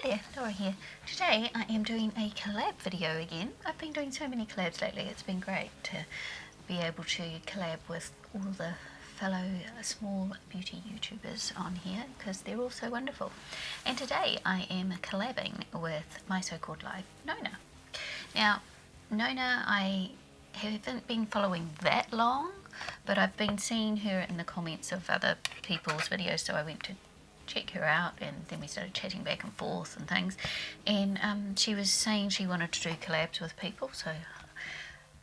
Hi there, Laura here. Today I am doing a collab video again. I've been doing so many collabs lately. It's been great to be able to collab with all the fellow small beauty YouTubers on here because they're all so wonderful. And today I am collabing with my so-called live Nona. Now, Nona I haven't been following that long, but I've been seeing her in the comments of other people's videos, so I went to check her out, and then we started chatting back and forth and things, and she was saying she wanted to do collabs with people, so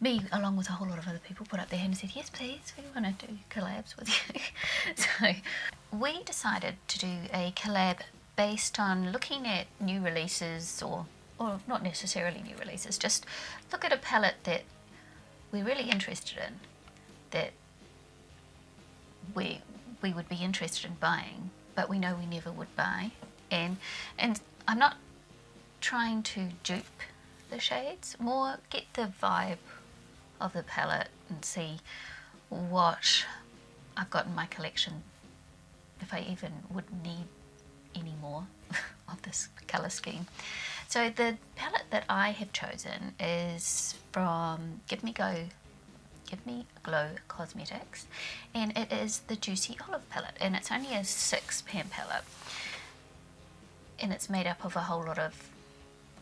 me along with a whole lot of other people put up their hand and said, yes please, we want to do collabs with you. So we decided to do a collab based on looking at new releases, or not necessarily new releases, just look at a palette that we're really interested in, that we would be interested in buying, but we know we never would buy. And I'm not trying to dupe the shades, more get the vibe of the palette and see what I've got in my collection, if I even would need any more of this colour scheme. So the palette that I have chosen is from Give Me Glow Cosmetics, and it is the Juicy Olive palette, and it's only a 6-pan palette, and it's made up of a whole lot of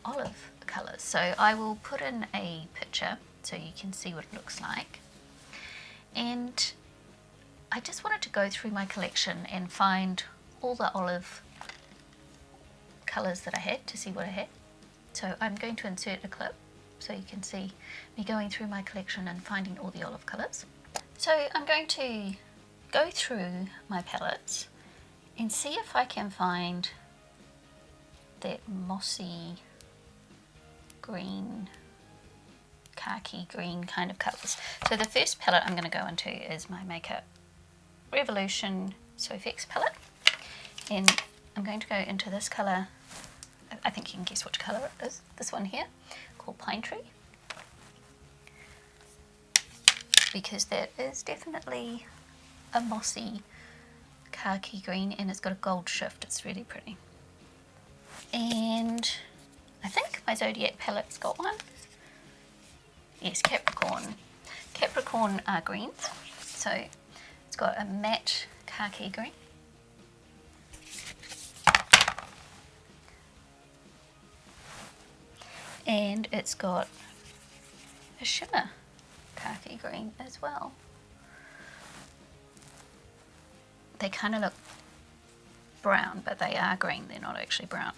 olive colours. So I will put in a picture so you can see what it looks like. And I just wanted to go through my collection and find all the olive colours that I had to see what I had. So I'm going to insert a clip so you can see me going through my collection and finding all the olive colours. So I'm going to go through my palettes and see if I can find that mossy green, khaki green kind of colours. So the first palette I'm going to go into is my Makeup Revolution Sofx palette, and I'm going to go into this colour. I think you can guess which colour it is, this one here, called Pine Tree, because that is definitely a mossy khaki green, and it's got a gold shift. It's really pretty. And I think my Zodiac palette's got one. Yes, Capricorn greens. So it's got a matte khaki green, and it's got a shimmer khaki green as well. They kind of look brown, but they are green, they're not actually brown.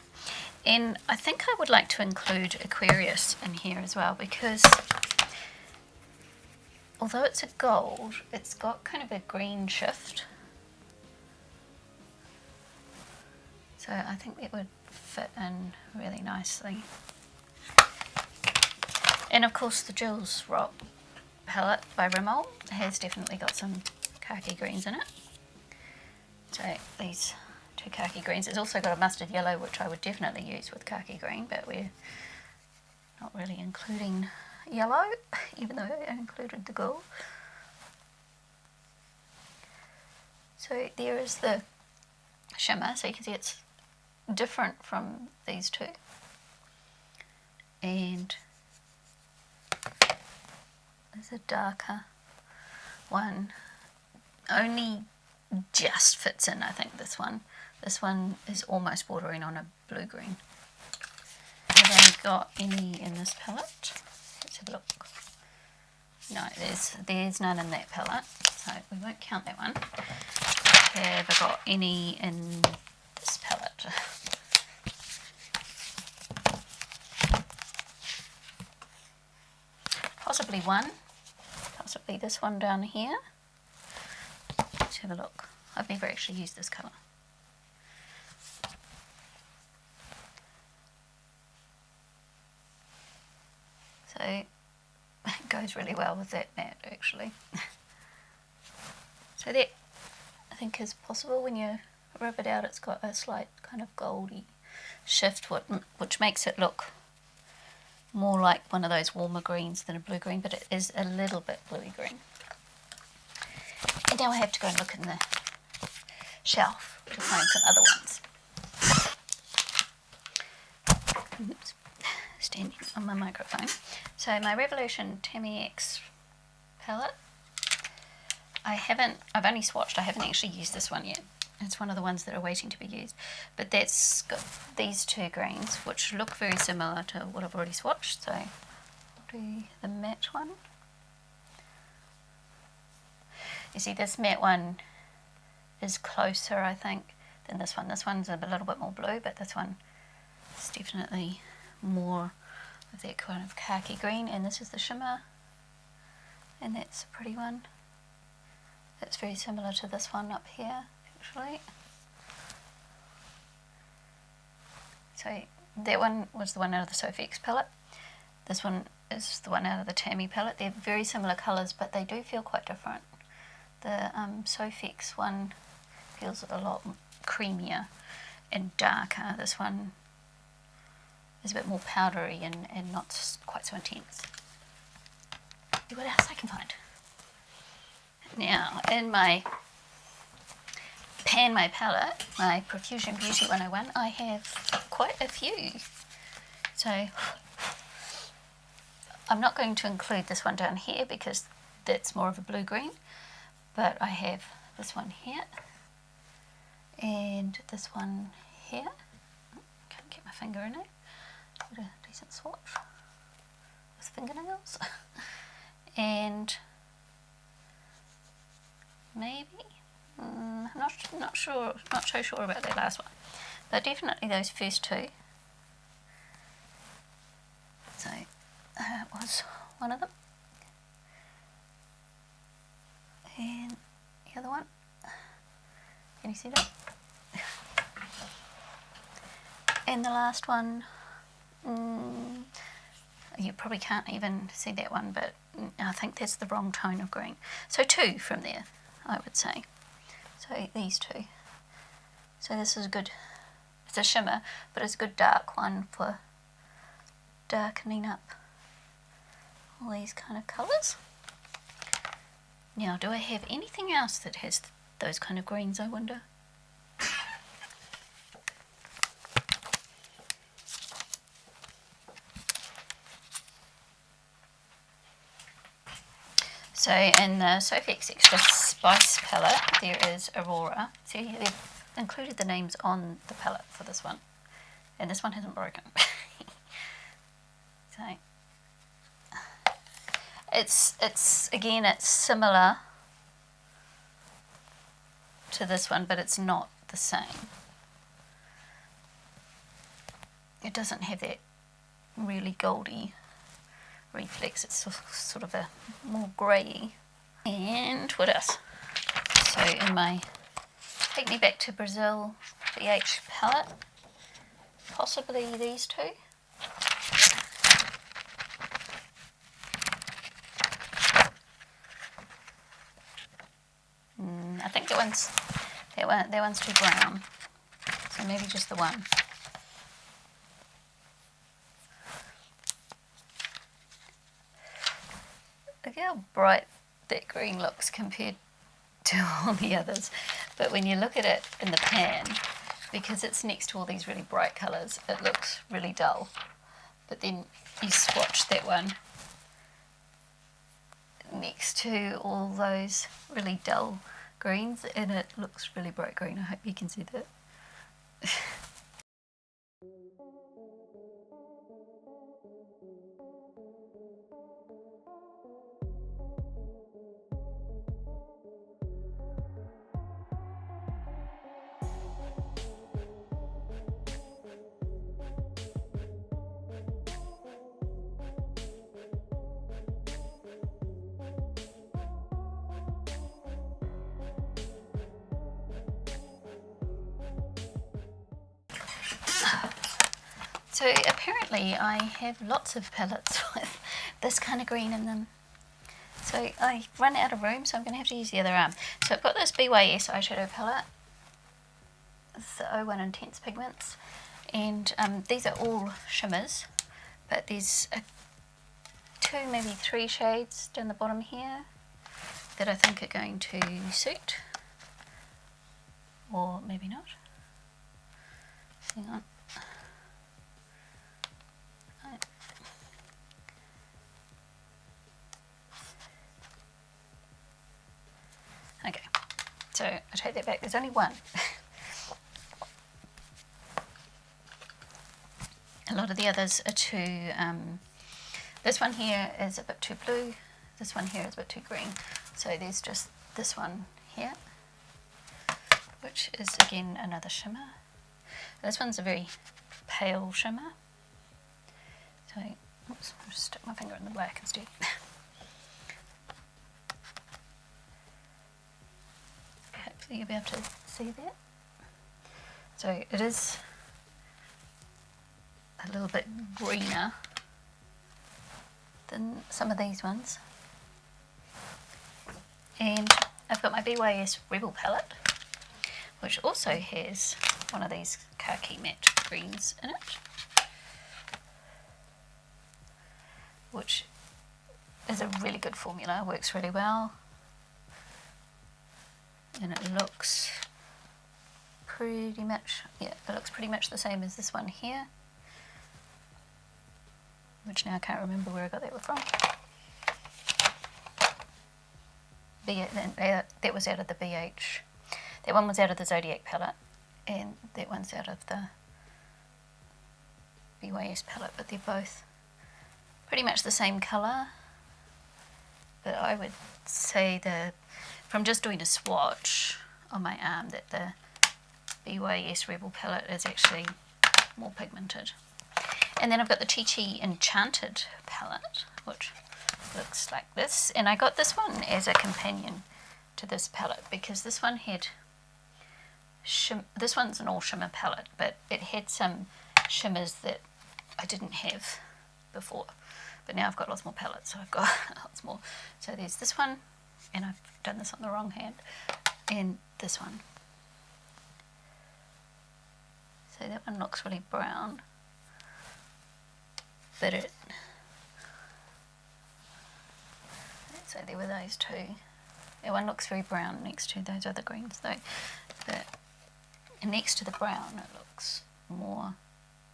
And I think I would like to include Aquarius in here as well, because although it's a gold, it's got kind of a green shift. So I think it would fit in really nicely. And of course the Jules Rock palette by Rimmel has definitely got some khaki greens in it. So these two khaki greens. It's also got a mustard yellow, which I would definitely use with khaki green, but we're not really including yellow, even though I included the gold. So there is the shimmer, so you can see it's different from these two. And there's a darker one, only just fits in, I think, this one. This one is almost bordering on a blue-green. Have I got any in this palette? Let's have a look. No, there's none in that palette, so we won't count that one. Have I got any in this palette? Possibly one. Possibly this one down here. Let's have a look. I've never actually used this colour. So it goes really well with that matte, actually. So that, I think, is possible. When you rub it out, it's got a slight kind of goldy shift, which makes it look more like one of those warmer greens than a blue-green, but it is a little bit bluey-green. And now I have to go and look in the shelf to find some other ones. Oops, standing on my microphone. So my Revolution Tammy X palette, I've only swatched, I haven't actually used this one yet. It's one of the ones that are waiting to be used. But that's got these two greens, which look very similar to what I've already swatched. So I'll do the matte one. You see, this matte one is closer, I think, than this one. This one's a little bit more blue, but this one is definitely more of that kind of khaki green. And this is the shimmer, and that's a pretty one. That's very similar to this one up here, actually. So that one was the one out of the Sofx palette. This one is the one out of the Tammy palette. They're very similar colours, but they do feel quite different. The Sofx one feels a lot creamier and darker. This one is a bit more powdery and not quite so intense. See what else I can find. Now, in my Pan My palette, my Profusion Beauty 101, I have quite a few. So I'm not going to include this one down here because that's more of a blue-green. But I have this one here, and this one here. Can't get my finger in it. Got a decent swatch with fingernails. And maybe, not so sure about that last one. But definitely those first two. So that was one of them. And the other one, can you see that? And the last one, you probably can't even see that one, but I think that's the wrong tone of green. So two from there, I would say. So these two. So this is good, it's a shimmer, but it's a good dark one for darkening up all these kind of colours. Now, do I have anything else that has those kind of greens, I wonder? So in the Sofx Extra Spice palette, there is Aurora. See, they've included the names on the palette for this one. And this one hasn't broken. So it's again, it's similar to this one, but it's not the same. It doesn't have that really goldy reflex. It's sort of a more grey. And what else? So in my Take Me Back to Brazil BH palette, possibly these two. I think that one's too brown, so maybe just the one. Look how bright that green looks compared to all the others. But when you look at it in the pan, because it's next to all these really bright colours, it looks really dull. But then you swatch that one next to all those really dull greens and it looks really bright green. I hope you can see that. So apparently I have lots of palettes with this kind of green in them. So I run out of room, so I'm going to have to use the other arm. So I've got this BYS eyeshadow palette. It's the 01 Intense Pigments. And these are all shimmers, but there's two, maybe three shades down the bottom here that I think are going to suit. Or maybe not. Hang on. Okay, so I take that back, there's only one. A lot of the others are too, this one here is a bit too blue, this one here is a bit too green. So there's just this one here, which is again another shimmer. This one's a very pale shimmer. So, oops, I'll just stick my finger in the black instead. Hopefully you'll be able to see that. So it is a little bit greener than some of these ones. And I've got my BYS Rebel palette, which also has one of these khaki matte greens in it, which is a really good formula, works really well, and it looks pretty much, yeah, it looks pretty much the same as this one here, which now I can't remember where I got that one from. That was out of the BH. That one was out of the Zodiac palette, and that one's out of the BYS palette, but they're both pretty much the same colour. But I would say from just doing a swatch on my arm, that the BYS Rebel palette is actually more pigmented. And then I've got the Chi Enchanted palette, which looks like this, and I got this one as a companion to this palette because this one had this one's an all shimmer palette, but it had some shimmers that I didn't have before, but now I've got lots more palettes, so I've got lots more. So there's this one, and I've done this on the wrong hand, and this one. So that one looks really brown, but so there were those two. That one looks very brown next to those other greens though. But next to the brown it looks more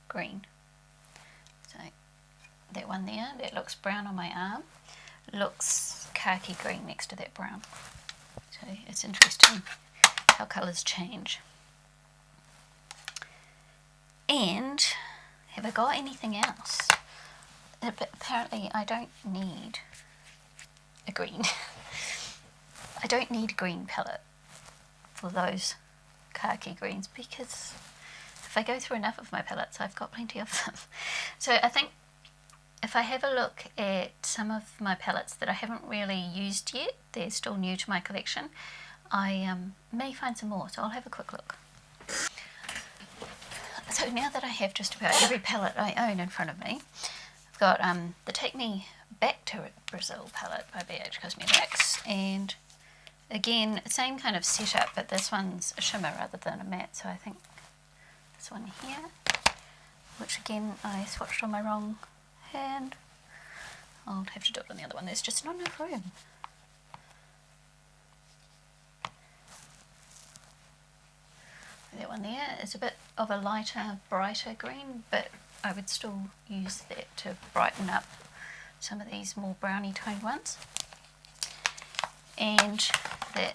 green. So that one there, that looks brown on my arm, looks khaki green next to that brown. So it's interesting how colours change. And have I got anything else? Apparently I don't need a green. I don't need a green palette for those khaki greens because if I go through enough of my palettes, I've got plenty of them. So I think if I have a look at some of my palettes that I haven't really used yet, they're still new to my collection, I may find some more, so I'll have a quick look. So now that I have just about every palette I own in front of me, I've got the Take Me Back to Brazil palette by BH Cosmetics, and again, same kind of setup, but this one's a shimmer rather than a matte, so I think this one here, which again I swatched on my wrong hand. I'll have to do it on the other one, there's just not enough room. That one there is a bit of a lighter, brighter green, but I would still use that to brighten up some of these more browny toned ones. And the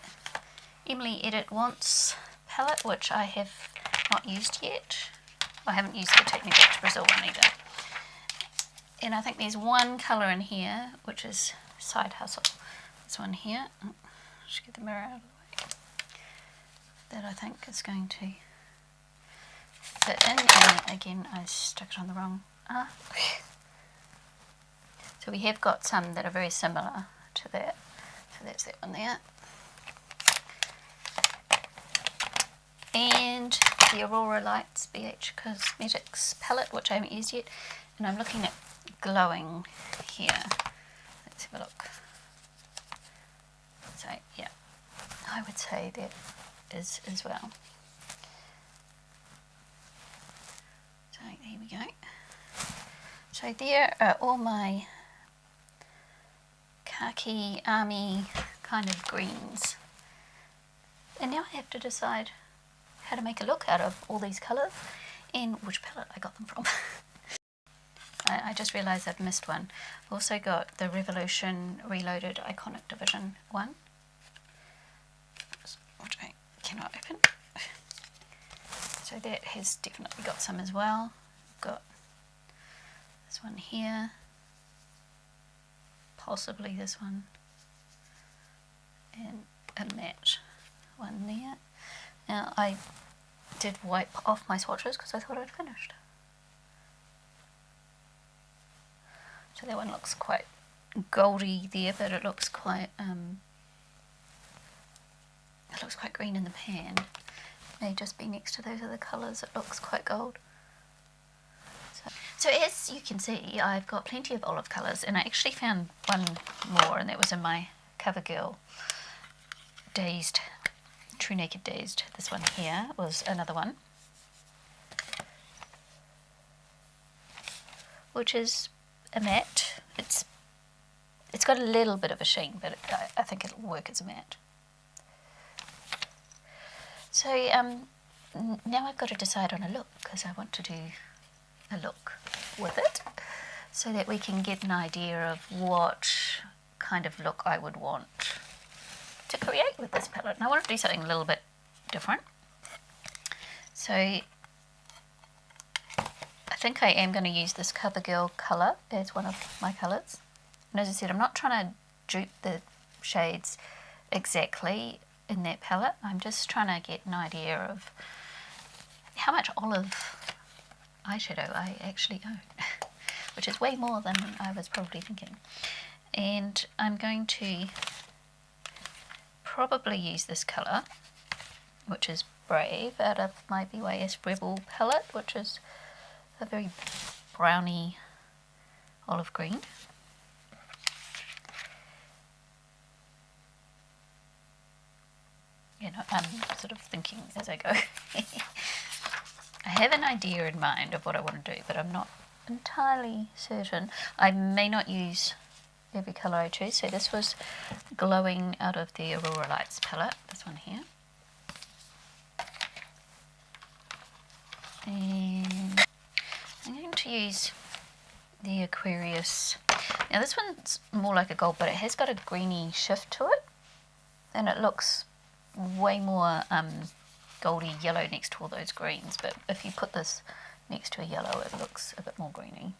Emily Edit Wants palette, which I have not used yet. I haven't used the Take Me Back to Brazil one either. And I think there's one colour in here, which is Side Hustle. This one here. Oh, just get the mirror out of the way. That I think is going to fit in, and again I stuck it on the wrong arm. So we have got some that are very similar to that. So that's that one there. And the Aurora Lights BH Cosmetics palette, which I haven't used yet, and I'm looking at Glowing here. Let's have a look. So yeah, I would say that is as well. So there we go. So there are all my khaki army kind of greens, and now I have to decide how to make a look out of all these colours and which palette I got them from. I just realised I've missed one. I've also got the Revolution Reloaded Iconic Division one, cannot open. So that has definitely got some as well. Got this one here, possibly this one, and a matte one there. Now I did wipe off my swatches because I thought I'd finished. So that one looks quite goldy there, but it looks quite green in the pan. May just be next to those other colours, it looks quite gold. So as you can see, I've got plenty of olive colours, and I actually found one more, and that was in my CoverGirl Dazed, True Naked Dazed. This one here was another one, which is a matte. It's got a little bit of a sheen, but I think it'll work as a matte. So now I've got to decide on a look, because I want to do a look with it so that we can get an idea of what kind of look I would want to create with this palette. And I want to do something a little bit different. So I think I am going to use this CoverGirl colour as one of my colours. And as I said, I'm not trying to dupe the shades exactly in that palette. I'm just trying to get an idea of how much olive eyeshadow I actually own, which is way more than I was probably thinking. And I'm going to probably use this colour, which is Brave, out of my BYS Rebel palette, which is a very browny olive green. You know, I'm sort of thinking as I go. I have an idea in mind of what I want to do, but I'm not entirely certain. I may not use every colour I choose. So this was Glowing out of the Aurora Lights palette, this one here. And I'm going to use the Aquarius. Now this one's more like a gold, but it has got a greeny shift to it, and it looks way more goldy yellow next to all those greens, but if you put this next to a yellow it looks a bit more greeny.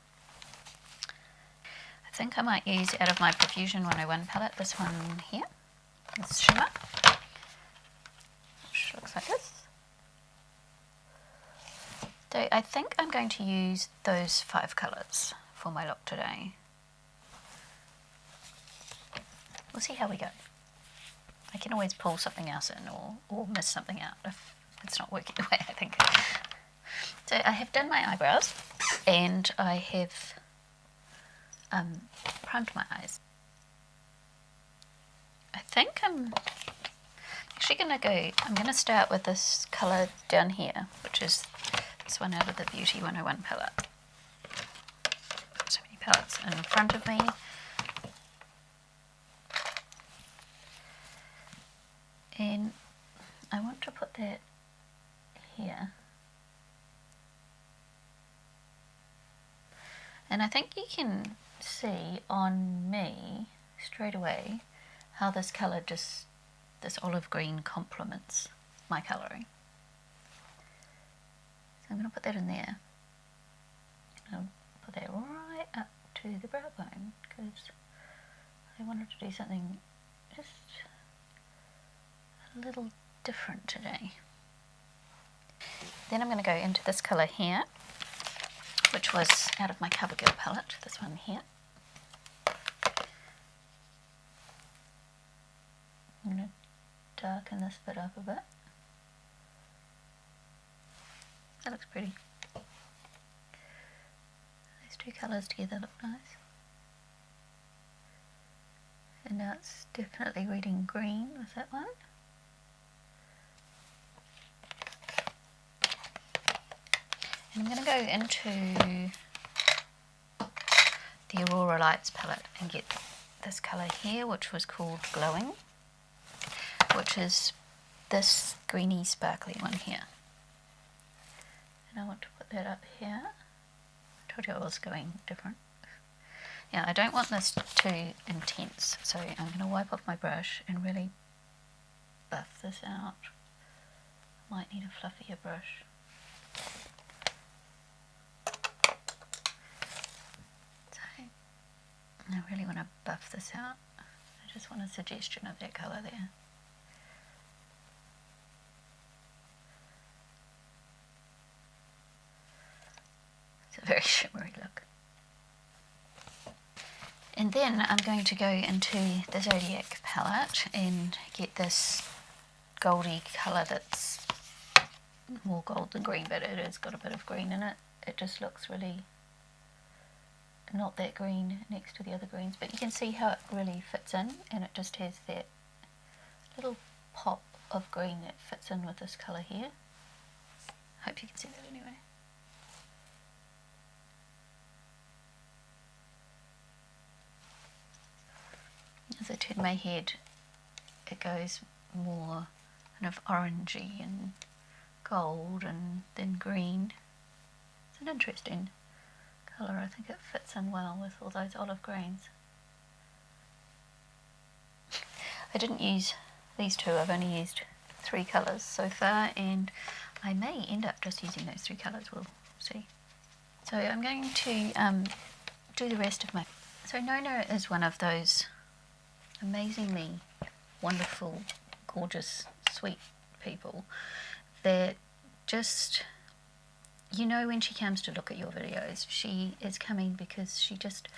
I think I might use out of my Profusion 101 palette this one here, this shimmer, which looks like this. So I think I'm going to use those 5 colours for my look today. We'll see how we go. I can always pull something else in or miss something out if it's not working the way I think. So I have done my eyebrows and I have primed my eyes. I think I'm actually going to start with this colour down here, which is this one out of the Beauty 101 palette. So many palettes in front of me. And I want to put that here. And I think you can see on me straight away how this colour this olive green complements my colouring. So I'm going to put that in there. I'll put that right up to the brow bone because I wanted to do something just a little different today. Then I'm going to go into this colour here, which was out of my CoverGirl palette, this one here. I'm going to darken this bit up a bit. That looks pretty. Those 2 colours together look nice. And now it's definitely reading green with that one. And I'm going to go into the Aurora Lights palette and get this colour here, which was called Glowing, which is this greeny sparkly one here. And I want to put that up here. I told you I was going different. Yeah, I don't want this too intense, so I'm going to wipe off my brush and really buff this out. Might need a fluffier brush. So I really want to buff this out. I just want a suggestion of that colour there. It's a very shimmery look. And then I'm going to go into the Zodiac palette and get this goldy colour that's more gold than green, but it has got a bit of green in it. It just looks really not that green next to the other greens, but you can see how it really fits in, and it just has that little pop of green that fits in with this colour here. Hope you can see that anyway. As I turn my head, it goes more kind of orangey and gold and then green. It's an interesting colour. I think it fits in well with all those olive greens. I didn't use these two, I've only used 3 colours so far, and I may end up just using those 3 colours, we'll see. So I'm going to do the rest of my... So Nona is one of those amazingly wonderful, gorgeous, sweet people that just, you know, when she comes to look at your videos, she is coming because she just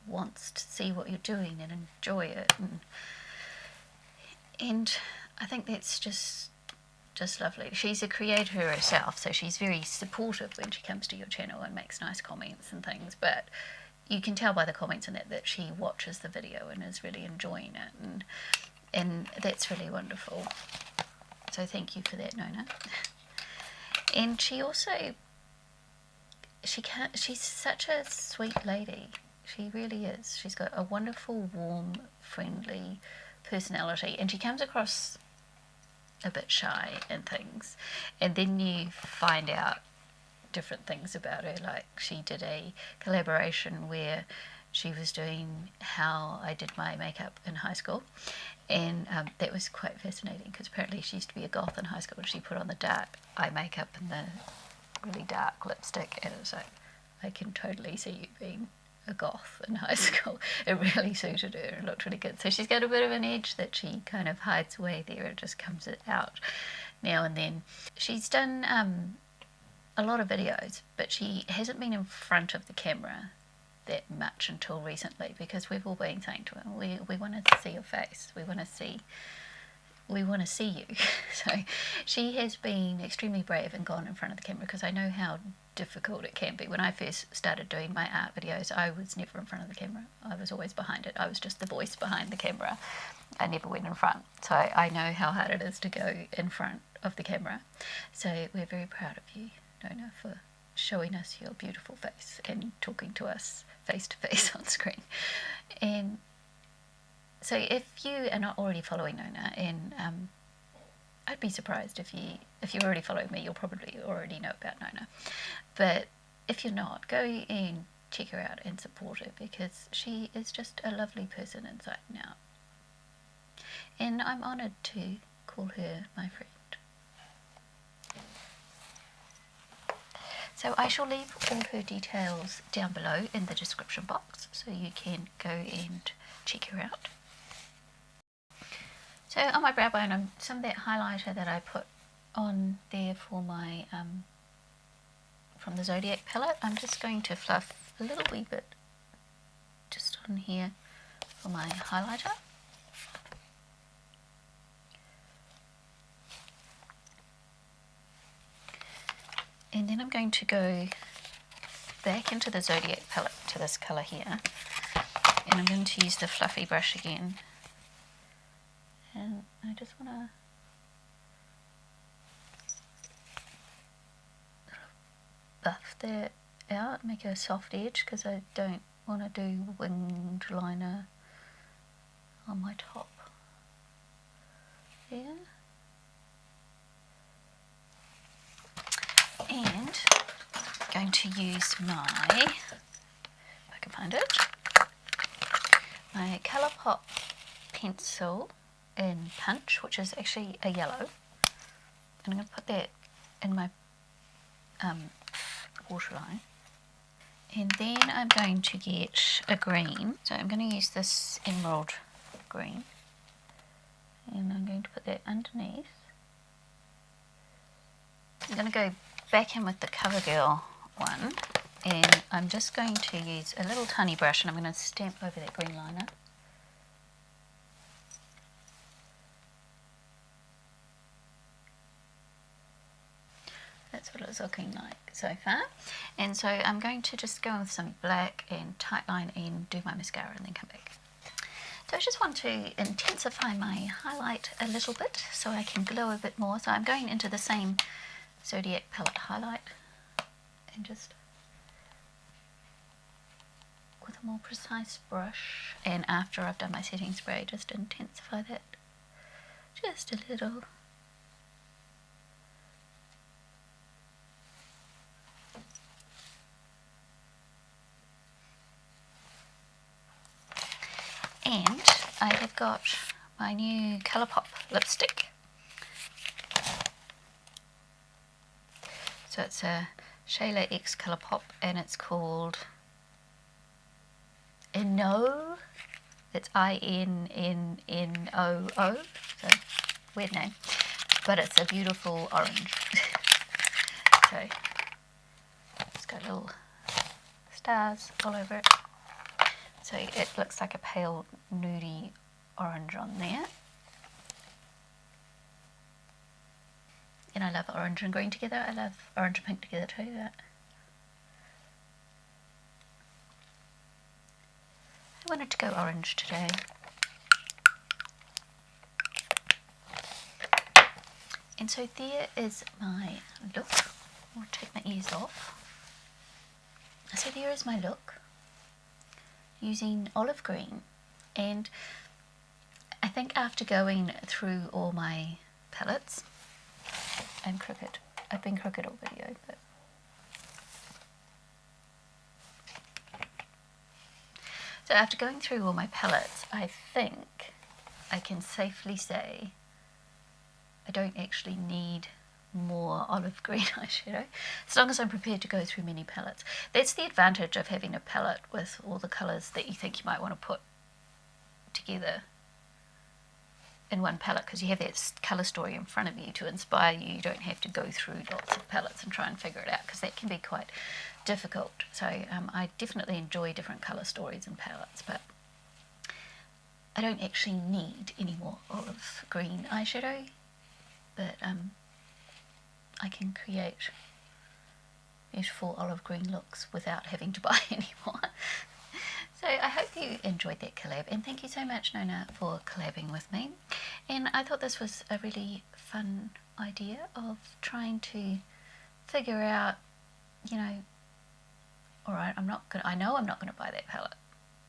wants to see what you're doing and enjoy it, and I think that's just lovely. She's a creator herself, so she's very supportive when she comes to your channel and makes nice comments and things, but you can tell by the comments in it that she watches the video and is really enjoying it, and that's really wonderful. So thank you for that, Nona. And she also, she's such a sweet lady. She really is. She's got a wonderful, warm, friendly personality, and she comes across a bit shy and things, and then you find out different things about her. Like, she did a collaboration where she was doing how I did my makeup in high school, and that was quite fascinating because apparently she used to be a goth in high school, and she put on the dark eye makeup and the really dark lipstick, and it was like, I can totally see you being a goth in high school. It really suited her and looked really good. So she's got a bit of an edge that she kind of hides away there. It just comes out now and then. She's done a lot of videos, but she hasn't been in front of the camera that much until recently, because we've all been saying to her, we want to see your face, we want to see you. So she has been extremely brave and gone in front of the camera, because I know how difficult it can be. When I first started doing my art videos, I was never in front of the camera. I was always behind it. I was just the voice behind the camera. I never went in front. So I know how hard it is to go in front of the camera. So we're very proud of you, Nona, for showing us your beautiful face and talking to us face to face on screen. And so if you are not already following Nona, and I'd be surprised if you're already following me, you'll probably already know about Nona. But if you're not, go and check her out and support her, because she is just a lovely person inside and out. And I'm honoured to call her my friend. So I shall leave all her details down below in the description box, so you can go and check her out. So on my brow bone, some of that highlighter that I put on there for my from the Zodiac palette, I'm just going to fluff a little wee bit just on here for my highlighter. And then I'm going to go back into the Zodiac palette to this colour here, and I'm going to use the fluffy brush again, and I just want to buff that out, make a soft edge, because I don't want to do winged liner on my top there. And I'm going to use my, if I can find it, my Colourpop pencil in Punch, which is actually a yellow. And I'm going to put that in my waterline. And then I'm going to get a green. So I'm going to use this emerald green. And I'm going to put that underneath. I'm going to go back in with the CoverGirl one. And I'm just going to use a little tiny brush and I'm going to stamp over that green liner. That's what it's looking like so far. And so I'm going to just go in with some black and tightline and do my mascara and then come back. So I just want to intensify my highlight a little bit so I can glow a bit more. So I'm going into the same Zodiac palette highlight and just with a more precise brush, and after I've done my setting spray, just intensify that just a little. And I have got my new Colourpop lipstick. So it's a Shayla X Colourpop and it's called innnoo. It's INNNOO. So weird name, but it's a beautiful orange. So it's got little stars all over it. So it looks like a pale nudie orange on there. And I love orange and green together. I love orange and pink together too. I wanted to go orange today. And so there is my look. I'll take my ears off. So there is my look using olive green. And I think after going through all my palettes, I'm crooked. I've been crooked all video, but so after going through all my palettes, I think I can safely say I don't actually need more olive green eyeshadow, as long as I'm prepared to go through many palettes. That's the advantage of having a palette with all the colours that you think you might want to put together in one palette, because you have that colour story in front of you to inspire you. You don't have to go through lots of palettes and try and figure it out, because that can be quite difficult. So I definitely enjoy different colour stories and palettes, but I don't actually need any more olive green eyeshadow, but I can create beautiful olive green looks without having to buy any more. So I hope you enjoyed that collab, and thank you so much, Nona, for collabing with me. And I thought this was a really fun idea of trying to figure out, you know, alright, I know I'm not going to buy that palette,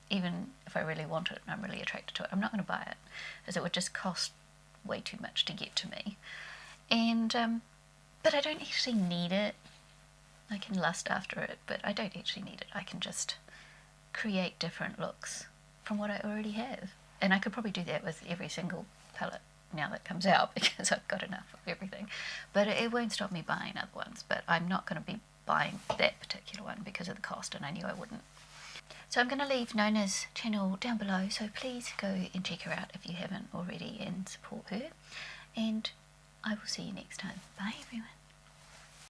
even if I really want it and I'm really attracted to it. I'm not going to buy it, because it would just cost way too much to get to me. And but I don't actually need it. I can lust after it, but I don't actually need it. I can just create different looks from what I already have. And I could probably do that with every single palette now that comes out, because I've got enough of everything. But it won't stop me buying other ones. But I'm not going to be buying that particular one because of the cost, and I knew I wouldn't. So I'm going to leave Nona's channel down below, so please go and check her out if you haven't already and support her. And I will see you next time. Bye everyone.